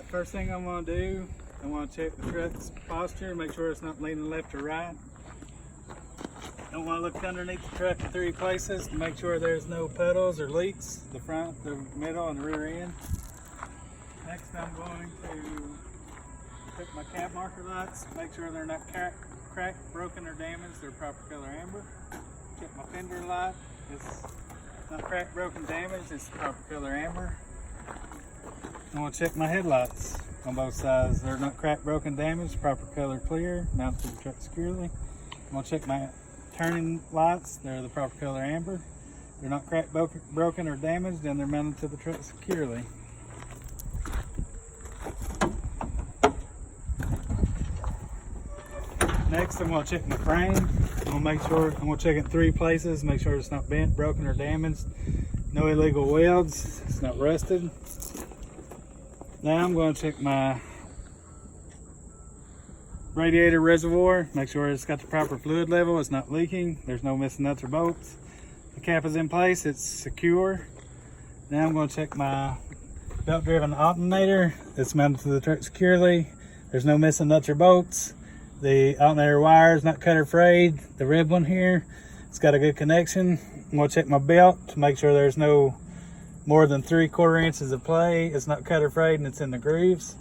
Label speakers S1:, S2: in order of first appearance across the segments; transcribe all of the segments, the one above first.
S1: First thing I'm going to do, I want to check the truck's posture, make sure it's not leaning left or right. I want to look underneath the truck in 3 places to make sure there's no puddles or leaks, the front, the middle, and the rear end. Next, I'm going to check my cab marker lights, make sure they're not cracked, broken, or damaged. They're proper color amber. Check my fender light. It's not cracked, broken, damaged. It's proper color amber. I want to check my headlights on both sides. They're not cracked, broken, damaged. Proper color clear. Mounted to the truck securely. I'm going to check my turning lights. They're the proper color amber. They're not cracked, broken, or damaged, and they're mounted to the truck securely. Next, I'm going to check my frame. I'm going to check it in 3 places, make sure it's not bent, broken, or damaged. No illegal welds, it's not rusted. Now I'm going to check my radiator reservoir, make sure it's got the proper fluid level, it's not leaking, there's no missing nuts or bolts. The cap is in place, it's secure. Now I'm going to check my belt driven alternator. It's mounted to the truck securely. There's no missing nuts or bolts. The alternator wire is not cut or frayed. The red one here, it's got a good connection. I'm going to check my belt to make sure there's no more than 3/4 inches of play. It's not cut or frayed and it's in the grooves.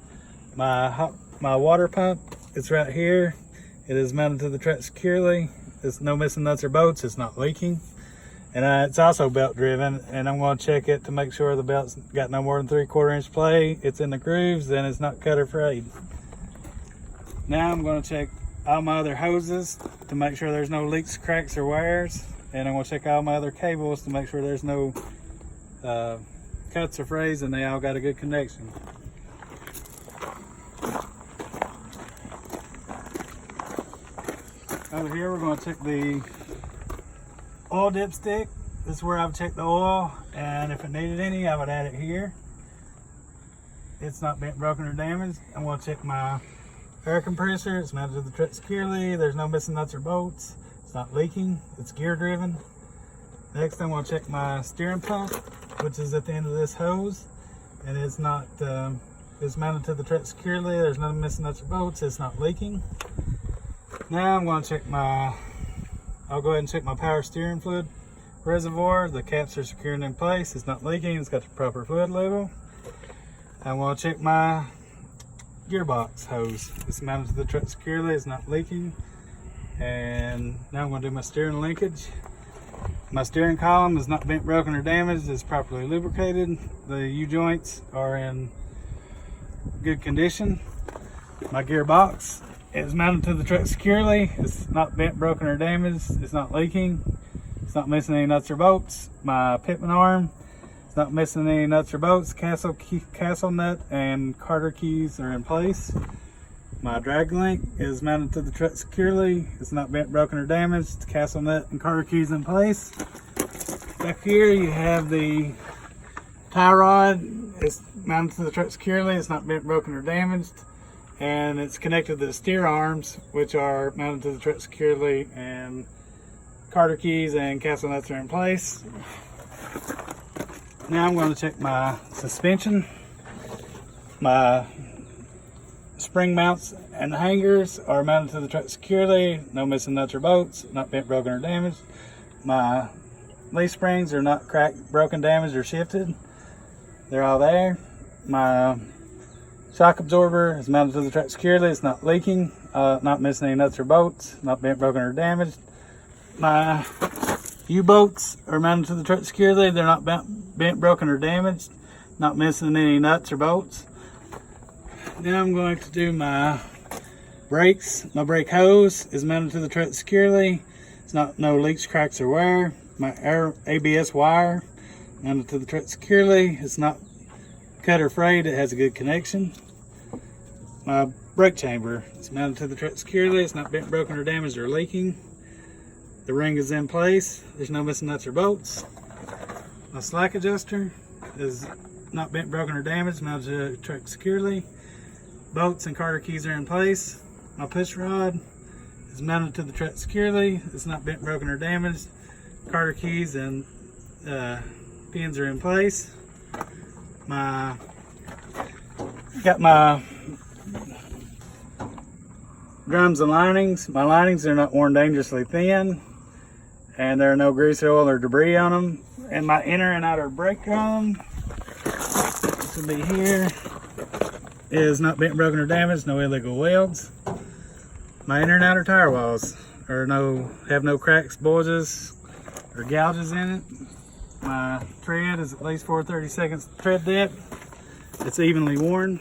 S1: My water pump, it's right here. It is mounted to the truck securely. There's no missing nuts or bolts. It's not leaking. And it's also belt driven, and I'm going to check it to make sure the belt's got no more than 3/4 inch play. It's in the grooves and it's not cut or frayed. Now I'm going to check all my other hoses to make sure there's no leaks, cracks, or wires. And I'm going to check all my other cables to make sure there's no cuts or frays and they all got a good connection. Over here we're going to check the oil dipstick. This is where I've checked the oil, and if it needed any I would add it here. It's not bent, broken, or damaged. I'm going to check my air compressor. It's mounted to the truck securely. There's no missing nuts or bolts. It's not leaking. It's gear driven. Next, I'm going to check my steering pump, which is at the end of this hose, and it's not. It's mounted to the truck securely. There's no missing nuts or bolts. It's not leaking. Now I'm going to check my. I'll go ahead and check my power steering fluid reservoir. The caps are secured in place. It's not leaking. It's got the proper fluid level. I'm going to check my gearbox hose. It's mounted to the truck securely. It's not leaking. And now I'm going to do my steering linkage. My steering column is not bent, broken, or damaged. It's properly lubricated. The U-joints are in good condition. My gearbox is mounted to the truck securely. It's not bent, broken, or damaged. It's not leaking. It's not missing any nuts or bolts. My pitman arm, it's not missing any nuts or bolts. Castle nut and Carter keys are in place. My drag link is mounted to the truck securely. It's not bent, broken, or damaged. Castle nut and Carter keys in place. Back here you have the tie rod. It's mounted to the truck securely. It's not bent, broken, or damaged. And it's connected to the steer arms, which are mounted to the truck securely, and Carter keys and castle nuts are in place. Now I'm going to check my suspension. My spring mounts and the hangers are mounted to the truck securely. No missing nuts or bolts. Not bent, broken, or damaged. My leaf springs are not cracked, broken, damaged, or shifted. They're all there. My shock absorber is mounted to the truck securely. It's not leaking. Not missing any nuts or bolts. Not bent, broken, or damaged. My U-bolts are mounted to the truck securely. They're not bent, broken, or damaged. Not missing any nuts or bolts. Now I'm going to do my brakes. My brake hose is mounted to the truck securely. It's not no leaks, cracks, or wear. My ABS wire mounted to the truck securely. It's not cut or frayed. It has a good connection. My brake chamber is mounted to the truck securely. It's not bent, broken, or damaged, or leaking. The ring is in place. There's no missing nuts or bolts. My slack adjuster is not bent, broken, or damaged. Mounted to the truck securely. Bolts and Carter keys are in place. My push rod is mounted to the truck securely. It's not bent, broken, or damaged. Carter keys and pins are in place. My Got my drums and linings. My linings are not worn dangerously thin, and there are no grease, oil, or debris on them. And my inner and outer brake drum, this will be here, is not bent, broken, or damaged. No illegal welds. My inner and outer tire walls have no cracks, bulges, or gouges in it. My tread is at least 4/32 tread depth. It's evenly worn.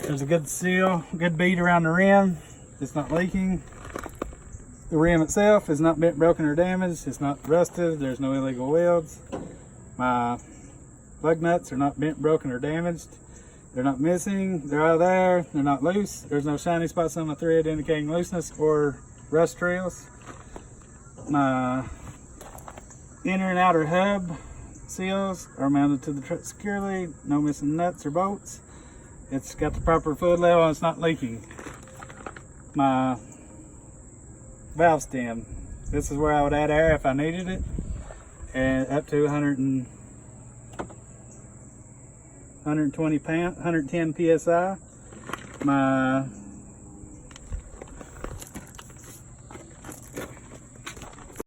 S1: There's a good seal, good bead around the rim. It's not leaking. The rim itself is not bent, broken, or damaged. It's not rusted. There's no illegal welds. My lug nuts are not bent, broken, or damaged. They're not missing. They're out of there. They're not loose. There's no shiny spots on the thread indicating looseness or rust trails. My inner and outer hub seals are mounted to the truck securely. No missing nuts or bolts. It's got the proper fluid level and it's not leaking. My valve stem. This is where I would add air if I needed it, and up to 110 psi. My